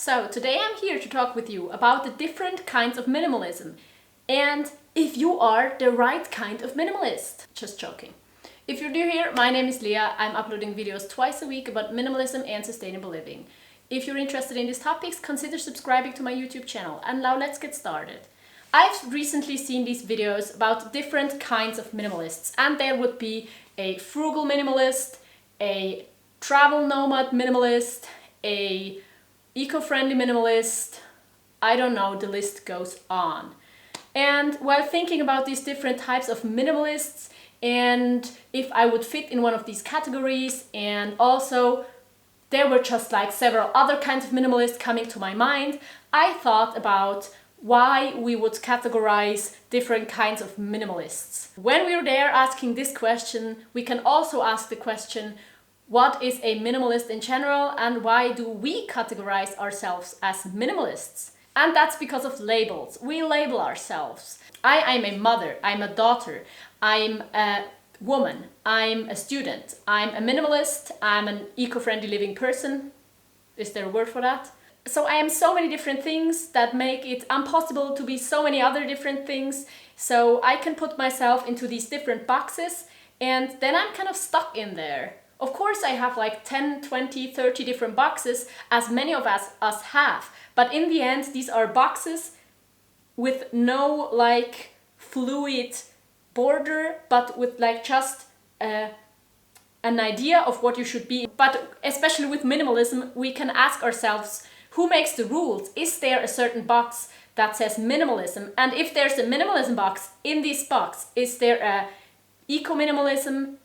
So today I'm here to talk with you about the different kinds of minimalism and if you are the right kind of minimalist. Just joking. If you're new here, my name is Leah. I'm uploading videos twice a week about minimalism and sustainable living. If you're interested in these topics, consider subscribing to my YouTube channel. And now let's get started. I've recently seen these videos about different kinds of minimalists, and there would be a frugal minimalist, a travel nomad minimalist, a eco-friendly minimalist. I don't know, the list goes on. And while thinking about these different types of minimalists and if I would fit in one of these categories, and also there were just like several other kinds of minimalists coming to my mind, I thought about why we would categorize different kinds of minimalists. When we were there asking this question, we can also ask the question, what is a minimalist in general and why do we categorize ourselves as minimalists? And that's because of labels. We label ourselves. I'm a mother, I'm a daughter, I'm a woman, I'm a student, I'm a minimalist, I'm an eco-friendly living person. Is there a word for that? So I am so many different things that make it impossible to be so many other different things. So I can put myself into these different boxes and then I'm kind of stuck in there. Of course I have like 10, 20, 30 different boxes, as many of us have. But in the end, these are boxes with no like fluid border, but with like just an idea of what you should be. But especially with minimalism, we can ask ourselves, who makes the rules? Is there a certain box that says minimalism? And if there's a minimalism box, in this box, is there a eco-minimalism?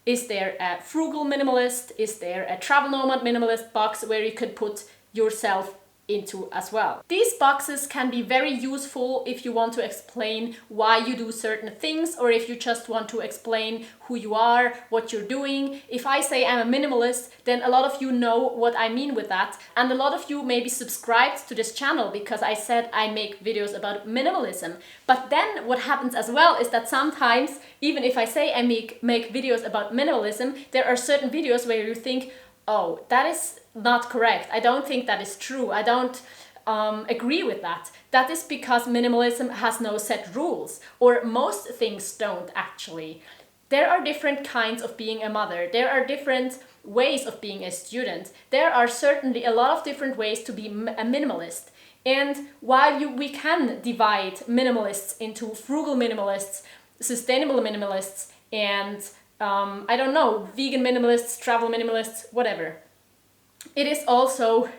Is there a frugal minimalist? Is there a travel nomad minimalist box where you could put yourself into as well? These boxes can be very useful if you want to explain why you do certain things, or if you just want to explain who you are, what you're doing. If I say I'm a minimalist, then a lot of you know what I mean with that, and a lot of you maybe subscribed to this channel because I said I make videos about minimalism. But then what happens as well is that sometimes, even if I say I make videos about minimalism, there are certain videos where you think, oh, that is not correct. I don't think that is true. I don't agree with that. That is because minimalism has no set rules, or most things don't actually. There are different kinds of being a mother. There are different ways of being a student. There are certainly a lot of different ways to be a minimalist. And while we can divide minimalists into frugal minimalists, sustainable minimalists, and I don't know, vegan minimalists, travel minimalists, whatever, it is also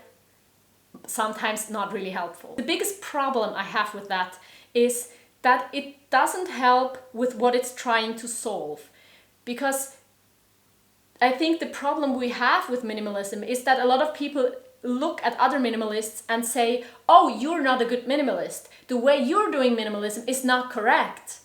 sometimes not really helpful. The biggest problem I have with that is that it doesn't help with what it's trying to solve. Because I think the problem we have with minimalism is that a lot of people look at other minimalists and say, oh, you're not a good minimalist. The way you're doing minimalism is not correct.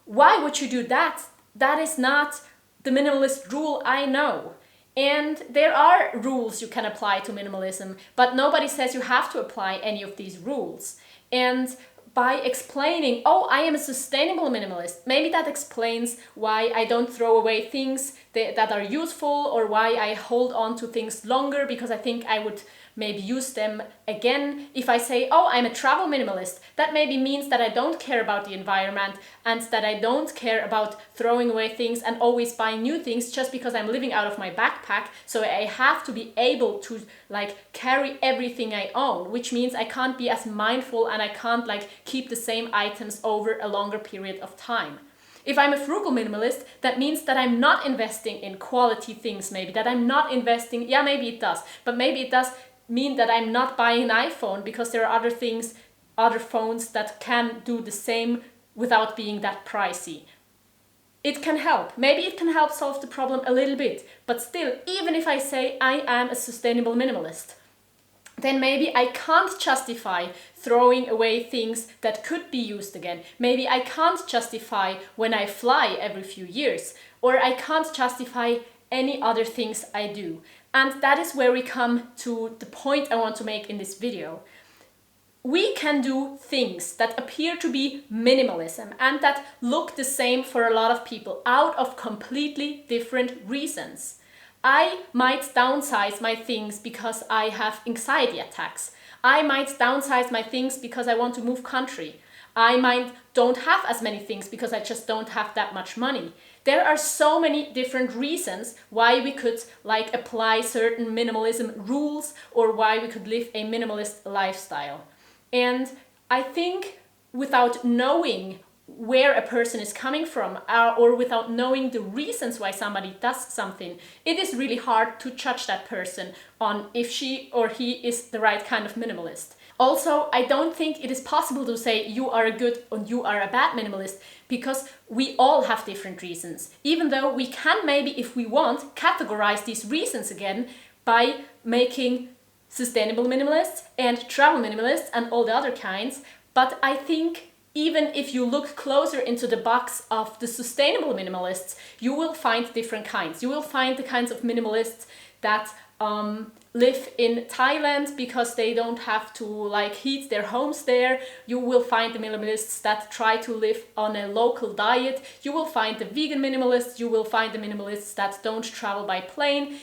Why would you do that? That is not the minimalist rule I know. And there are rules you can apply to minimalism, but nobody says you have to apply any of these rules. And by explaining, oh, I am a sustainable minimalist, maybe that explains why I don't throw away things that are useful, or why I hold on to things longer because I think I would maybe use them again. If I say, oh, I'm a travel minimalist, that maybe means that I don't care about the environment and that I don't care about throwing away things and always buying new things just because I'm living out of my backpack. So I have to be able to like carry everything I own, which means I can't be as mindful and I can't like keep the same items over a longer period of time. If I'm a frugal minimalist, that means that I'm not investing in quality things, maybe that I'm not investing, yeah, maybe it does, but maybe it does mean that I'm not buying an iPhone because there are other things, other phones that can do the same without being that pricey. It can help. Maybe it can help solve the problem a little bit, but still, even if I say I am a sustainable minimalist, then maybe I can't justify throwing away things that could be used again. Maybe I can't justify when I fly every few years, or I can't justify any other things I do. And that is where we come to the point I want to make in this video. We can do things that appear to be minimalism and that look the same for a lot of people out of completely different reasons. I might downsize my things because I have anxiety attacks. I might downsize my things because I want to move country. I might don't have as many things because I just don't have that much money. There are so many different reasons why we could like apply certain minimalism rules or why we could live a minimalist lifestyle. And I think without knowing where a person is coming from or without knowing the reasons why somebody does something, it is really hard to judge that person on if she or he is the right kind of minimalist. Also, I don't think it is possible to say you are a good or you are a bad minimalist because we all have different reasons. Even though we can maybe, if we want, categorize these reasons again by making sustainable minimalists and travel minimalists and all the other kinds. But I think even if you look closer into the box of the sustainable minimalists, you will find different kinds. You will find the kinds of minimalists that live in Thailand because they don't have to like heat their homes there. You will find the minimalists that try to live on a local diet. You will find the vegan minimalists. You will find the minimalists that don't travel by plane.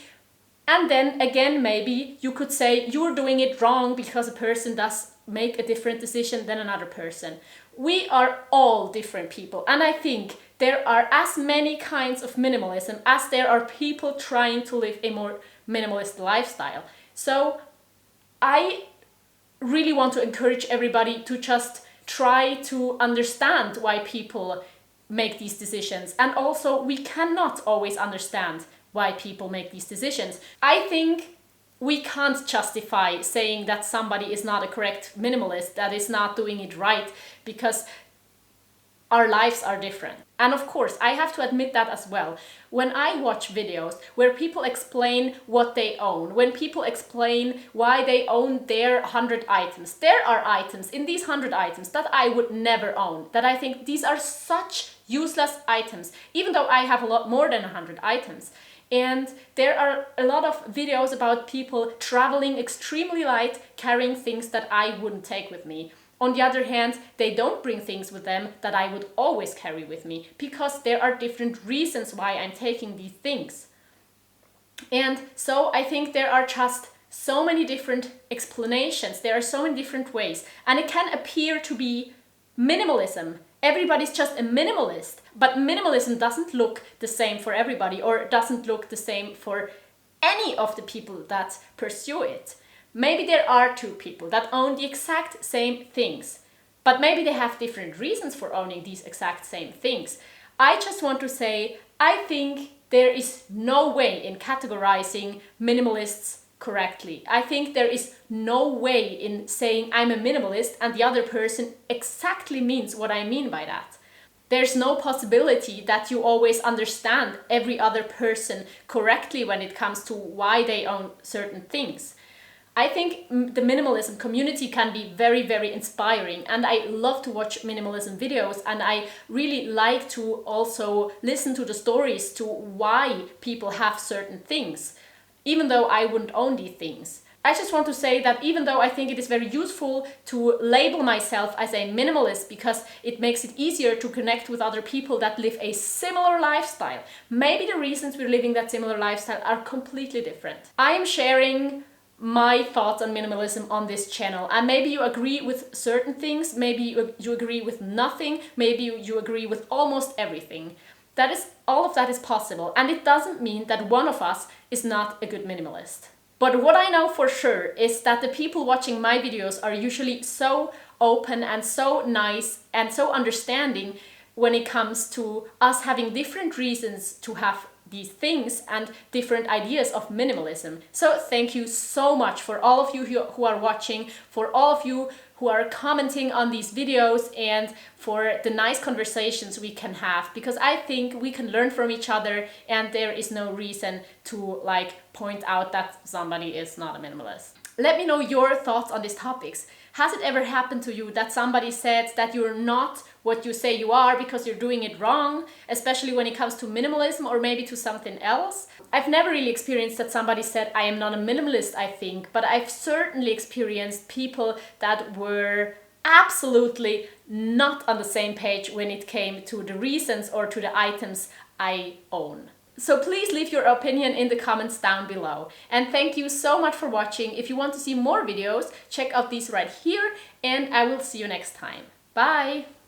And then again, maybe you could say you're doing it wrong because a person does make a different decision than another person. We are all different people, and I think there are as many kinds of minimalism as there are people trying to live a more minimalist lifestyle. So I really want to encourage everybody to just try to understand why people make these decisions. And also, we cannot always understand why people make these decisions. I think we can't justify saying that somebody is not a correct minimalist, that is not doing it right, because our lives are different. And of course, I have to admit that as well. When I watch videos where people explain what they own, when people explain why they own their 100 items, there are items in these 100 items that I would never own, that I think these are such useless items, even though I have a lot more than 100 items. And there are a lot of videos about people traveling extremely light, carrying things that I wouldn't take with me. On the other hand, they don't bring things with them that I would always carry with me because there are different reasons why I'm taking these things. And so I think there are just so many different explanations. There are so many different ways. And it can appear to be minimalism. Everybody's just a minimalist, but minimalism doesn't look the same for everybody or doesn't look the same for any of the people that pursue it. Maybe there are two people that own the exact same things, but maybe they have different reasons for owning these exact same things. I just want to say, I think there is no way in categorizing minimalists correctly. I think there is no way in saying I'm a minimalist and the other person exactly means what I mean by that. There's no possibility that you always understand every other person correctly when it comes to why they own certain things. I think the minimalism community can be very, very inspiring, and I love to watch minimalism videos, and I really like to also listen to the stories to why people have certain things, even though I wouldn't own these things. I just want to say that even though I think it is very useful to label myself as a minimalist because it makes it easier to connect with other people that live a similar lifestyle, maybe the reasons we're living that similar lifestyle are completely different. I am sharing my thoughts on minimalism on this channel, and maybe you agree with certain things, maybe you agree with nothing, maybe you agree with almost everything. All of that is possible, and it doesn't mean that one of us is not a good minimalist. But what I know for sure is that the people watching my videos are usually so open and so nice and so understanding when it comes to us having different reasons to have these things and different ideas of minimalism. So thank you so much for all of you who are watching, for all of you who are commenting on these videos, and for the nice conversations we can have, because I think we can learn from each other and there is no reason to point out that somebody is not a minimalist. Let me know your thoughts on these topics. Has it ever happened to you that somebody said that you're not what you say you are because you're doing it wrong, especially when it comes to minimalism or maybe to something else? I've never really experienced that somebody said I am not a minimalist, I think, but I've certainly experienced people that were absolutely not on the same page when it came to the reasons or to the items I own. So please leave your opinion in the comments down below. And thank you so much for watching. If you want to see more videos, check out these right here, and I will see you next time. Bye!